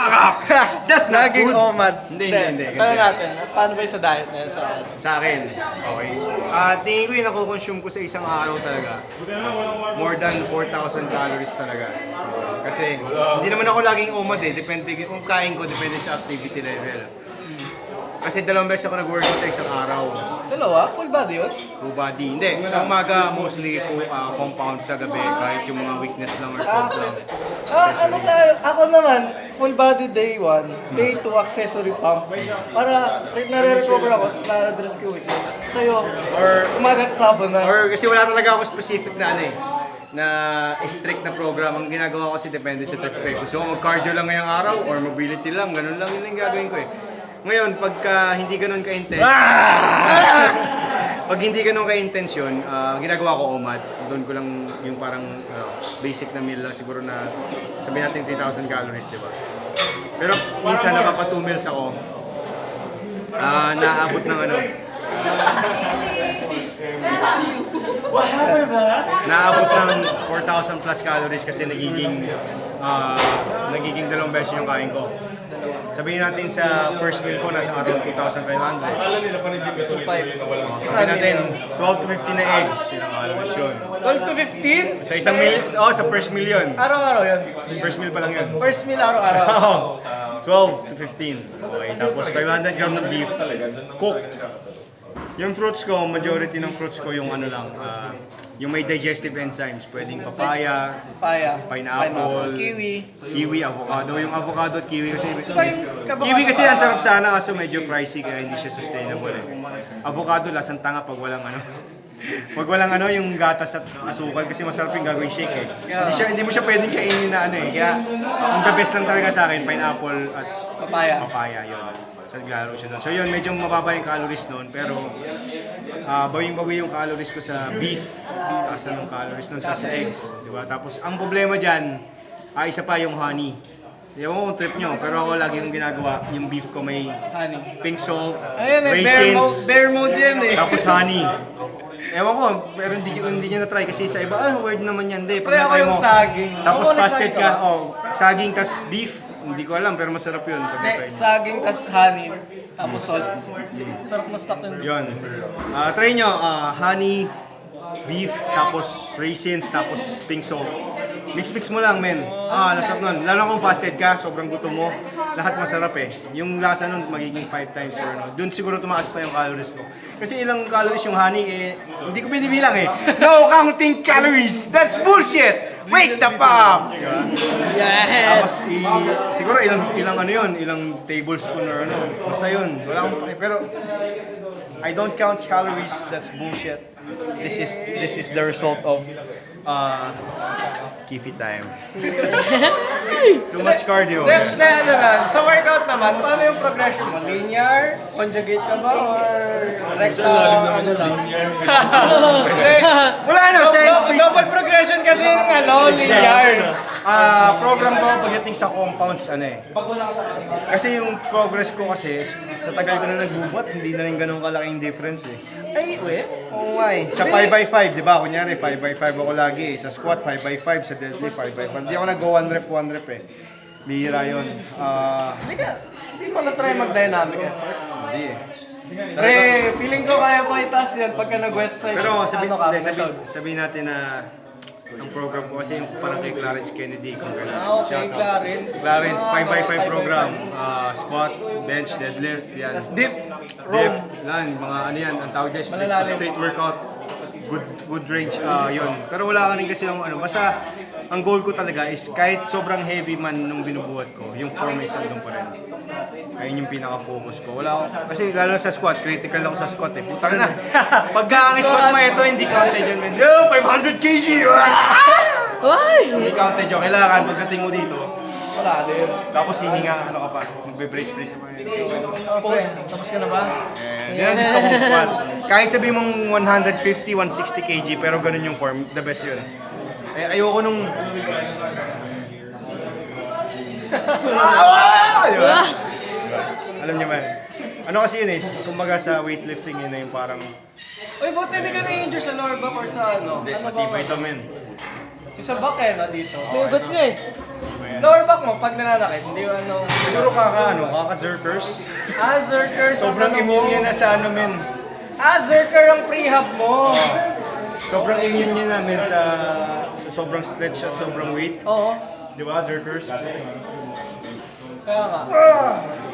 fuck up! That's not Naging good. OMAD. Hindi. Tanong natin, paano ba yung sa diet na yun sa Sa akin, okay. Tingin ko yung nakukonsume ko sa isang araw talaga. More than 4,000 calories talaga. Kasi hindi naman ako laging umad eh. Depende kung kain ko, depende sa activity level. Kasi 2 beses ako nag-workout sa isang araw. Dalawa? Full body yun? Full body. Hindi, sa umaga mostly full compound, sa gabi kahit yung mga weakness lang or cold lang. Ano tayo? Ako naman, full body day 1, day 2 accessory pump. Para nare-recover ako, tapos na-address ko weakness. Sa'yo, Or umaga at sabon na. Or kasi wala talaga ako specific na ano eh, na strict na program. Ang ginagawa ko kasi depende sa trip ko eh. Gusto ko mag-cardio lang ngayong araw or mobility lang, ganun lang yun ang gagawin ko eh. Ngayon, pagka hindi ganun ka-intense, pag hindi ganun ka-intense yun, ginagawa ko OMAD. Doon ko lang yung parang basic na meal lang siguro na sabihin natin 3,000 calories, di ba? Pero minsan nakapa 2 meals ako, naabot ng ano, naabot ng 4,000 plus calories kasi nagiging 2 beses yung kain ko. Sabihin natin sa first meal ko nasa around 2,500. Sabihin natin 12 to 15 na eggs, yun ang calories yun. 12 to 15? Sa isang meal, sa first meal yun. Araw-araw yun. First meal pa lang yun. First meal araw-araw. Oo. 12 to 15. Okay, tapos 500 gram ng beef, cooked. Yung fruits ko, majority ng fruits ko yung ano lang, yung may digestive enzymes. Pwedeng papaya, pineapple, kiwi, avocado. Yung avocado at kiwi kasi, kiwi kasi ang sarap sana kaso medyo pricey kaya hindi siya sustainable eh. Avocado, lasang tanga pag walang ano. Pag walang ano, yung gatas at asukal kasi masarap yung gagawin shake eh. Hindi mo siya pwedeng kainin na ano eh. Kaya ang the best lang talaga sa akin, pineapple at papaya yun. So naglaro siya doon. So yun, medyo mababa yung calories noon pero bawing-bawi yung calories ko sa beef. Taas na ng calories noon sa eggs. Diba? Tapos ang problema dyan, isa pa yung honey. Ewan ko kung trip nyo, pero ako lagi yung ginagawa, yung beef ko may Honey. pink salt, Ayun eh, raisins, bear mode yan eh. tapos honey. Ewan ko, pero hindi niya na-try kasi sa iba, word naman yan. Hindi, Pre, ako yung saging. tapos Ako wala fasted saging ka, saging tas beef. Hindi ko alam, pero masarap yun. Hindi, saging tas honey, tapos salt. Sarap na stock yun. Yun. Try nyo, honey, beef, tapos raisins, tapos pink salt. Mix-mix mo lang, men. Nasarap nun. Lalo kung fasted ka, sobrang gutom mo. Lahat masarap eh. Yung lasa nun magiging 5 times or ano. Doon siguro tumaas pa yung calories ko. Kasi ilang calories yung honey eh, hindi ko binibilang eh. No counting calories! That's bullshit! Wake the fuck! Tapos, siguro ilang ano yun, ilang tablespoon or ano. Basta yun, wala akong pake. Pero, I don't count calories, that's bullshit. This is the result of Kifi time. Too much cardio. Ano lang, sa workout naman, paano yung progression mo? Linear? Conjugate ka ba? Or rectal? Ano lang? Wala na, Double progression kasi yung linear. program ko pagdating sa compounds, kasi yung progress ko kasi, sa tagal ko na nagbubuhat, hindi na rin ganun kalaking difference eh. Ay, wait. Oo nga eh. Sa 5x5, di ba? Kunyari, 5x5 ako lagi eh. Sa squat, 5x5. Sa deadlift, 5x5. Hindi ako nag-go 1 rep eh. Bihira yun. Hindi mo na-try mag-dynamic effort. Hindi eh. Pre, feeling ko kaya pa itaas yan pagka nag-west side. Pero methods. sabihin natin na ang program ko kasi yung parang kay Clarence Kennedy kung kailan. Okay, Clarence. Clarence, 5x5 program. Squat, bench, deadlift, yan. Tapos dip. Dip, yan, mga ano yan, ang tawag dyan, straight workout. Good range, yun. Pero wala ka rin kasi yung basta ang goal ko talaga is kahit sobrang heavy man nung binubuhat ko, yung form is andun pa rin. Ayun yung pinaka-focus ko. Wala ako, kasi lalo sa squat, critical ako sa squat eh. Putang na. Pagka ang squat mo ito, hindi counted yun, man. Yo, 500 kg! Hindi counted yun. Kailangan pagdating mo dito, Wala din. tapos hihinga, ka pa, magbe-brace-brace ka pa. Tapos ka na ba? Yan ang gusto kong squat. Kahit sabihin mong 150, 160 kg, pero ganun yung form, the best yun. Ayoko nung... Diba? Alam niyo ba? Ano kasi yun eh, kumbaga sa weightlifting yun na yung parang... Uy, buti hindi ka na-injure sa lower back or sa ano? Hindi, Ano ba? matibay ito men. Yung sa back dito. Ba't nga eh? Lower back mo, pag nananakit, hindi mo ano. Siguro kaka-zerkers. Zerker sa Sobrang ano mo. immune niya na sa ano, men. Zerker ang prehab mo. Sobrang immune niya namin sa sobrang stretch at sobrang weight. Oo. Di ba, zerkers? Kaya nga.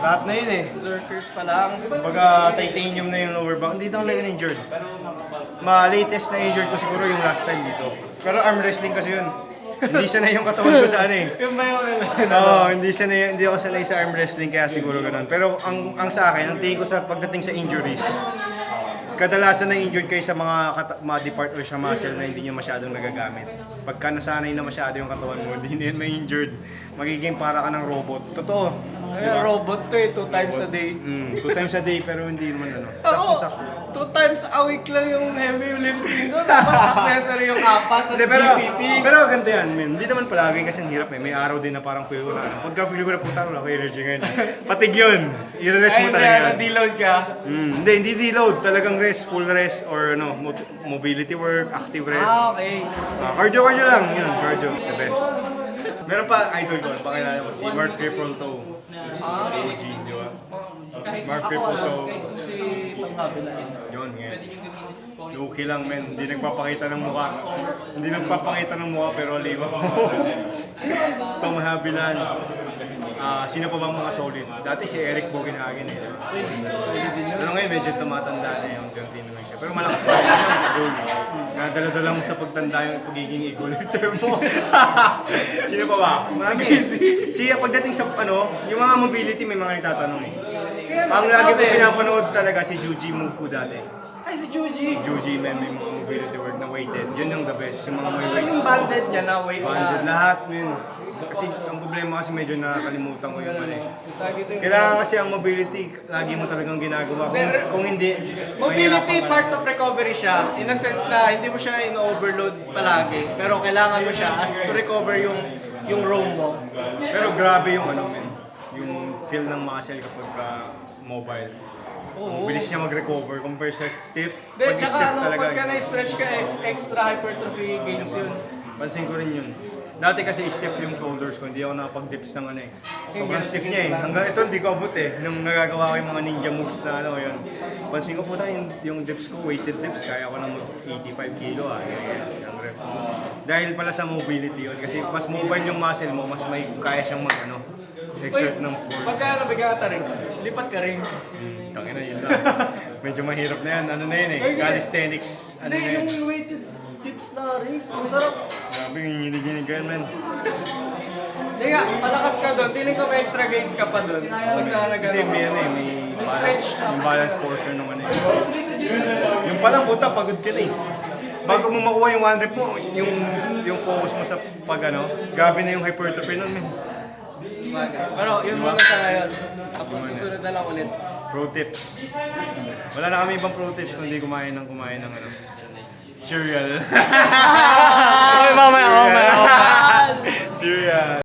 Lahat na yun eh. Zerkers pa lang. Kumbaga, titanium na yung lower back. Hindi ako lang injured. Latest na injured ko siguro yung last time dito. Pero arm wrestling kasi yun. Hindi sanay yung katawan ko sa ano eh. Yung ba yung Oo, hindi ako sanay sa arm wrestling kaya siguro ganun. Pero ang sa akin, ang tingin ko sa pagdating sa injuries, kadalasan na injured kayo sa mga depart or sa muscle na hindi nyo masyadong nagagamit. Pagka nasanay na masyado yung katawan mo, hindi na yun may injured. Magiging para ka ng robot. Totoo. Ayun, robot to eh, 2 times a day. 2 times a day pero hindi naman ano. Ako, Sakto-sakto. 2 times a week lang yung heavy lifting ko, tapos accessory yung 4, tapos Hindi, GPP. pero ganito yan, men. Hindi naman palagi kasi ang hirap eh. May araw din na parang feel ko na ano. Pagka feel ko na puta, wala ko energy ngayon. Patig yun. I-rest mo talaga yan. Deload ka. Hindi deload. Talagang rest, full rest, or ano, mobility work, active rest. Okay. Cardio lang. Yun, cardio. The best. Meron pa, idol ko, pakilala mo, si Mark Cripolto. OG, di ba? Mark Cripolto. Si Tanghabi na is. Yun, ngayon. Luki lang, men. Hindi nagpapakita ng mukha. Hindi nagpapakita ng mukha, pero liwa. Tom Haviland. Sino pa bang mga solid? Dati si Eric Bogenhagen eh. Pero ngayon medyo tumatanda na yung continuing siya. Pero malakas pa rin yung goal. Nadala-dala mo sa pagtanda yung pagiging ego lifter mo. Sino pa ba? Marami. Siya pagdating sa ano, yung mga mobility may mga nagtatanong eh. Ang lagi ko pinapanood talaga si Juji Mufu dati. Ay, si Juji. Juji may mga mobility work na weighted. Yun yung the best. Yung mga may Yung weights. banded niya na weight Banded na. lahat, men. Kasi ang problema kasi medyo nakakalimutan ko yung ano eh. Tagito yung Kailangan kasi ang mobility, lagi mo talagang ginagawa. Kung hindi, mobility mahirapan ka. part of recovery siya in a sense na hindi mo siya in-overload palagi pero kailangan mo siya as to recover yung roam mo. Pero grabe yung ano, men. Yung feel ng muscle kapag mobile. Ang bilis niya mag-recover compare sa stiff. Pag Tsaka stiff ano, talaga. pagka na-stretch ka, extra hypertrophy gains yun. Pansin ko rin yun. Dati kasi stiff yung shoulders ko, hindi ako nakapag-dips ng ano eh. Sobrang stiff niya eh. Hanggang ito hindi ko abot eh. Nung nagagawa ko yung mga ninja moves na ano yun. Pansin ko po tayo yung dips ko, weighted dips, kaya ko ng 85 kilo yung reps. Dahil pala sa mobility yun. Kasi mas mobile yung muscle mo, mas may kaya siyang exert ng force. Pagka nabigyan ka rings, lipat ka rings. Tangina yun lang. Medyo mahirap na yan. Ano na yun eh. Calisthenics. Ano Hindi, na yun. yung weighted dips na rings, ang sarap. Grabe yung hiniginig yan, man. Hindi nga, palakas ka doon. Feeling ko may extra gains ka pa doon. Pagka Kasi may ano eh, may stretch. yung balance portion ng ano eh. Yung palang puta, pagod ka na eh. Bago mo makuha yung 1 rep mo, yung focus mo sa pag ano, grabe na yung hypertrophy nun, man. Pero yun muna sa ngayon. Tapos susunod na lang ulit. Pro tips. Wala na kami ibang pro tips kundi kumain ng ano. Cereal. Mamaya. Cereal.